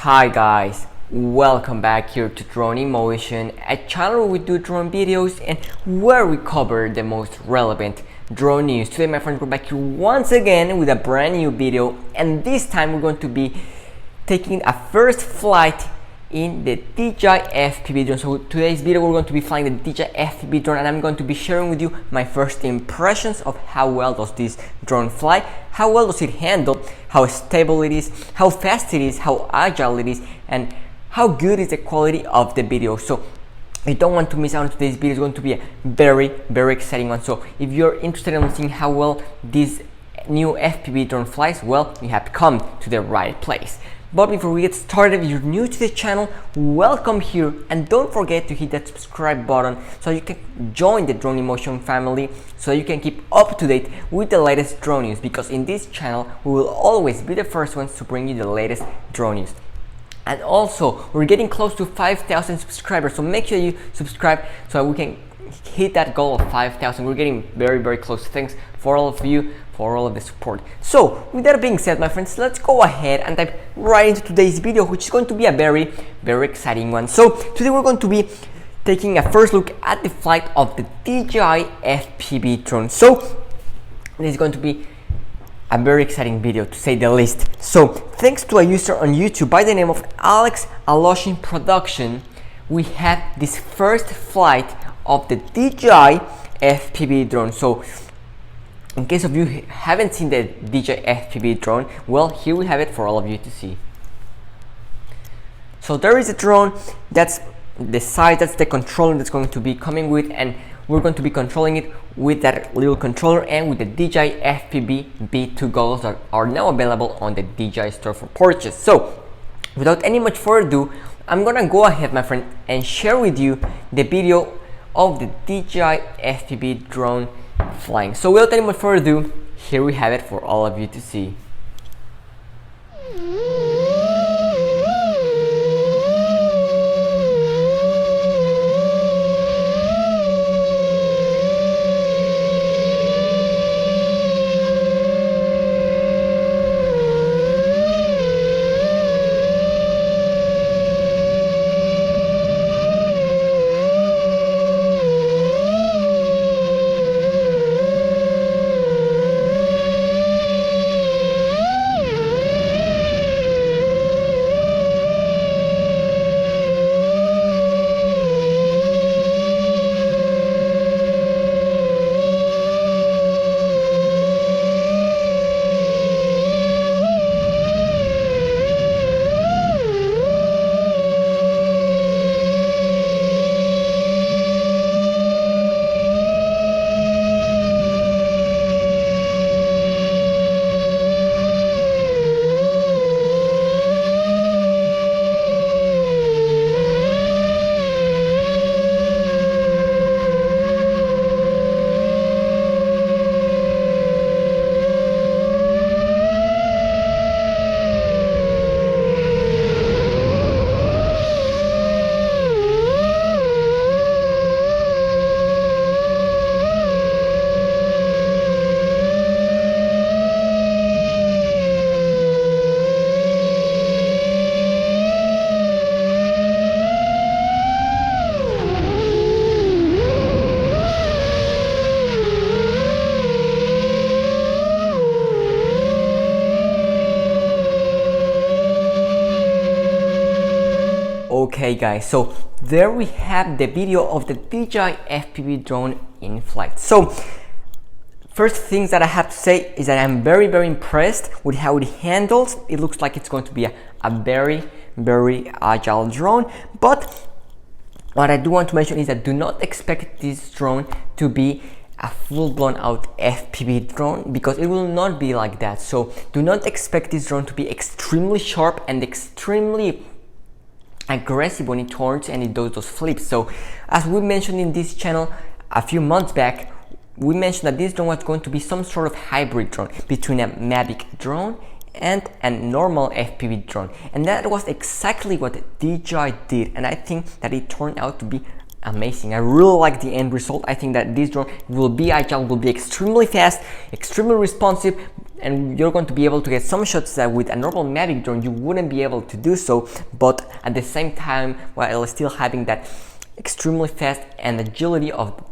Hi guys, welcome back here to Drone in Motion, a channel where we do drone videos and where we cover the most relevant drone news. Today my friends, we're back here once again with a brand new video, and this time we're going to be taking a first flight in the DJI FPV drone. So today's video we're going to be flying the DJI FPV drone, and I'm going to be sharing with you my first impressions of how well does this drone fly, how well does it handle, how stable it is, how fast it is, how agile it is, and how good is the quality of the video. So you don't want to miss out on today's video. It's going to be a very exciting one. So if you're interested in seeing how well this new FPV drone flies, well, you have come to the right place. But before we get started, if you're new to the channel, welcome here, and don't forget to hit that subscribe button so you can join the Drone in Motion family, so you can keep up to date with the latest drone news, because in this channel we will always be the first ones to bring you the latest drone news. And also, we're getting close to 5,000 subscribers, so make sure you subscribe so we can hit that goal of 5,000. We're getting very close. Thanks for all of you, for all of the support. So with that being said, my friends, let's go ahead and dive right into today's video, which is going to be a very exciting one. So today we're going to be taking a first look at the flight of the DJI FPV drone. So this is going to be a very exciting video, to say the least. So thanks to a user on YouTube by the name of Alex Aloshin Production, we had this first flight of the DJI FPV drone. So in case of you haven't seen the DJI FPV drone, well, here we have it for all of you to see. So there is a drone, that's the size, that's the controller that's going to be coming with, and we're going to be controlling it with that little controller and with the DJI FPV B2 goggles that are now available on the DJI store for purchase. So without any much further ado, I'm gonna go ahead, my friend, and share with you the video of the DJI FPV drone flying. So without any more further ado, here we have it for all of you to see. Okay guys, so there we have the video of the DJI FPV drone in flight. So first things that I have to say is that I'm very impressed with how it handles. It looks like it's going to be a very agile drone. But what I do want to mention is that do not expect this drone to be a full-blown out FPV drone, because it will not be like that. So do not expect this drone to be extremely sharp and extremely aggressive when it turns and it does those flips. So as we mentioned in this channel a few months back, we mentioned that this drone was going to be some sort of hybrid drone between a Mavic drone and a normal FPV drone, and that was exactly what DJI did, and I think that it turned out to be amazing. I really like the end result. I think that this drone will be agile, will be extremely fast, extremely responsive, and you're going to be able to get some shots that with a normal Mavic drone you wouldn't be able to do so, but at the same time while still having that extremely fast and agility of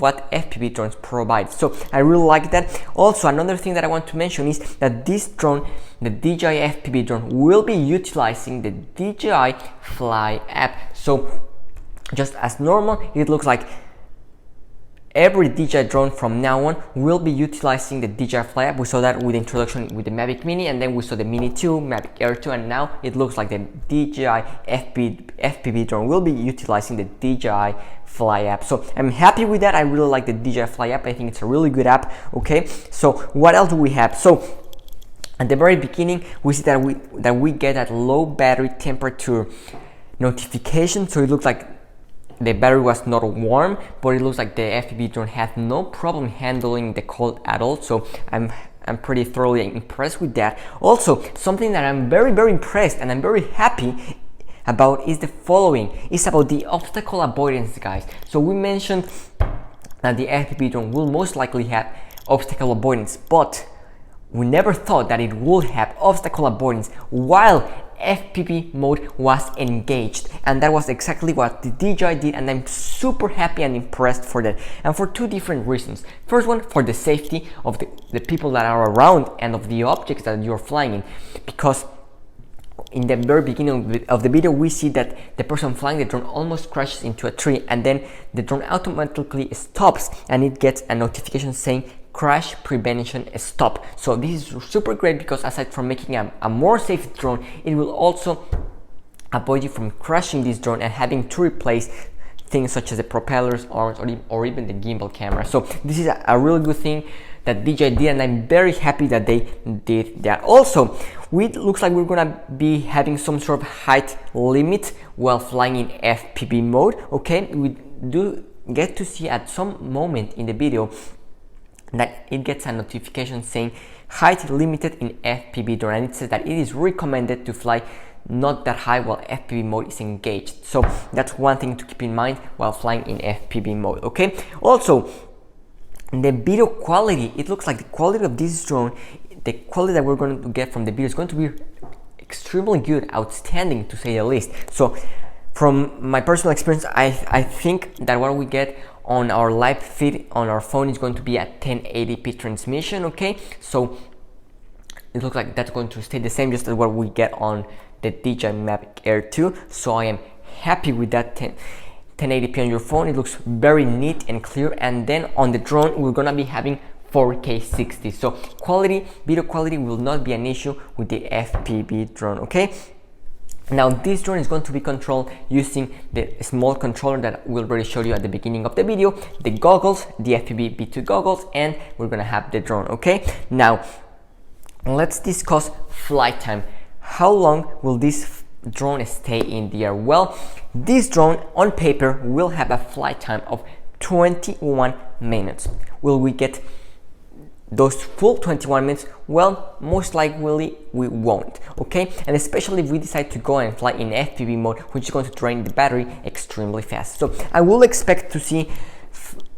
what FPV drones provide. So I really like that. Also, another thing that I want to mention is that this drone, the DJI FPV drone, will be utilizing the DJI Fly app. So just as normal, it looks like every DJI drone from now on will be utilizing the DJI Fly app. We saw that with the introduction with the Mavic Mini, and then we saw the Mini 2, Mavic Air 2, and now it looks like the DJI FPV drone will be utilizing the DJI Fly app. So I'm happy with that. I really like the DJI Fly app. I think it's a really good app. Okay, so what else do we have? So at the very beginning, we see that we get that low battery temperature notification. So it looks like the battery was not warm, but it looks like the FPV drone had no problem handling the cold at all. So I'm pretty thoroughly impressed with that. Also, something that I'm very impressed and I'm very happy about is the following. It's about the obstacle avoidance, guys. So we mentioned that the FPV drone will most likely have obstacle avoidance, but we never thought that it would have obstacle avoidance while FPV mode was engaged, and that was exactly what the DJI did, and I'm super happy and impressed for that, and for two different reasons. First one, for the safety of the people that are around and of the objects that you're flying in, because in the very beginning of the video we see that the person flying the drone almost crashes into a tree, and then the drone automatically stops and it gets a notification saying crash prevention stop. So this is super great because aside from making a more safe drone, it will also avoid you from crashing this drone and having to replace things such as the propellers, arms, or even the gimbal camera. So this is a really good thing that DJI did, and I'm very happy that they did that. Also, it looks like we're gonna be having some sort of height limit while flying in FPV mode. Okay, we do get to see at some moment in the video that it gets a notification saying height limited in FPV drone, and it says that it is recommended to fly not that high while FPV mode is engaged. So that's one thing to keep in mind while flying in FPV mode. Okay, also the video quality, it looks like the quality of this drone, the quality that we're going to get from the video is going to be extremely good, outstanding to say the least. So from my personal experience, I think that what we get on our live feed on our phone is going to be a 1080p transmission. Okay, so it looks like that's going to stay the same, just as what we get on the DJI Mavic Air 2. So I am happy with that 1080p on your phone. It looks very neat and clear, and then on the drone we're gonna be having 4K 60. So quality, video quality will not be an issue with the FPV drone. Okay, now this drone is going to be controlled using the small controller that we already showed you at the beginning of the video, the goggles, the FPV B2 goggles, and we're gonna have the drone. Okay, now let's discuss flight time. How long will this drone stay in the air? Well, this drone on paper will have a flight time of 21 minutes. Will we get those full 21 minutes? Well, most likely we won't. Okay, and especially if we decide to go and fly in FPV mode, which is going to drain the battery extremely fast. So I will expect to see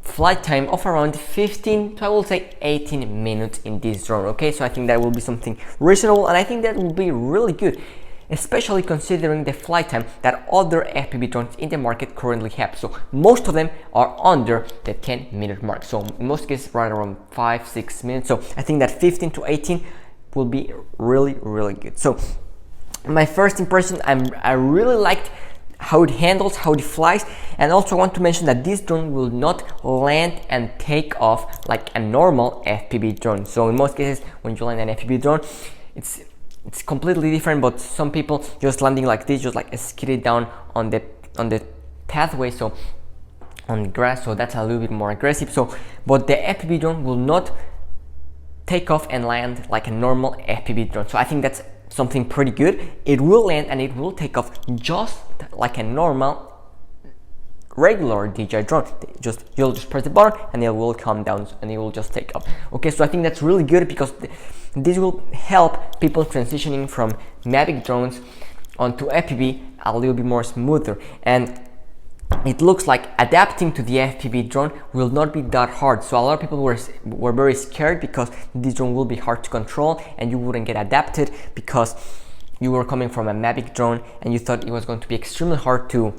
flight time of around 15 to, I will say, 18 minutes in this drone. Okay, so I think that will be something reasonable, and I think that will be really good, especially considering the flight time that other FPV drones in the market currently have. So most of them are under the 10-minute mark, so in most cases right around 5-6 minutes. So I think that 15 to 18 will be really good. So my first impression, I really liked how it handles, how it flies, and also I want to mention that this drone will not land and take off like a normal FPV drone. So in most cases when you land an FPV drone, it's completely different, but some people just landing like this, just like skidded down on the pathway, so on the grass, so that's a little bit more aggressive. So but the FPV drone will not take off and land like a normal FPV drone. So I think that's something pretty good. It will land and it will take off just like a normal regular DJI drone. You'll just press the button and it will come down and it will just take off. Okay, so I think that's really good because this will help people transitioning from Mavic drones onto FPV a little bit more smoother. And it looks like adapting to the FPV drone will not be that hard. So a lot of people were very scared because this drone will be hard to control and you wouldn't get adapted because you were coming from a Mavic drone and you thought it was going to be extremely hard to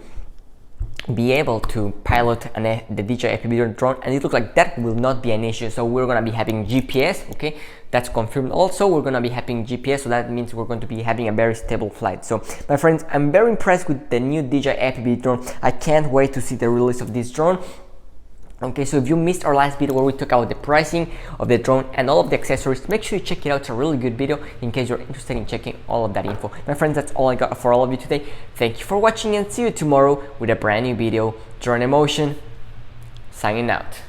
be able to pilot the DJI FPV drone, and it looks like that will not be an issue. So we're going to be having GPS, okay, that's confirmed. Also, we're going to be having GPS, so that means we're going to be having a very stable flight. So my friends, I'm very impressed with the new DJI FPV drone. I can't wait to see the release of this drone. Okay, so if you missed our last video where we talk about the pricing of the drone and all of the accessories, make sure you check it out. It's a really good video in case you're interested in checking all of that info. My friends, that's all I got for all of you today. Thank you for watching and see you tomorrow with a brand new video. Drone Emotion, signing out.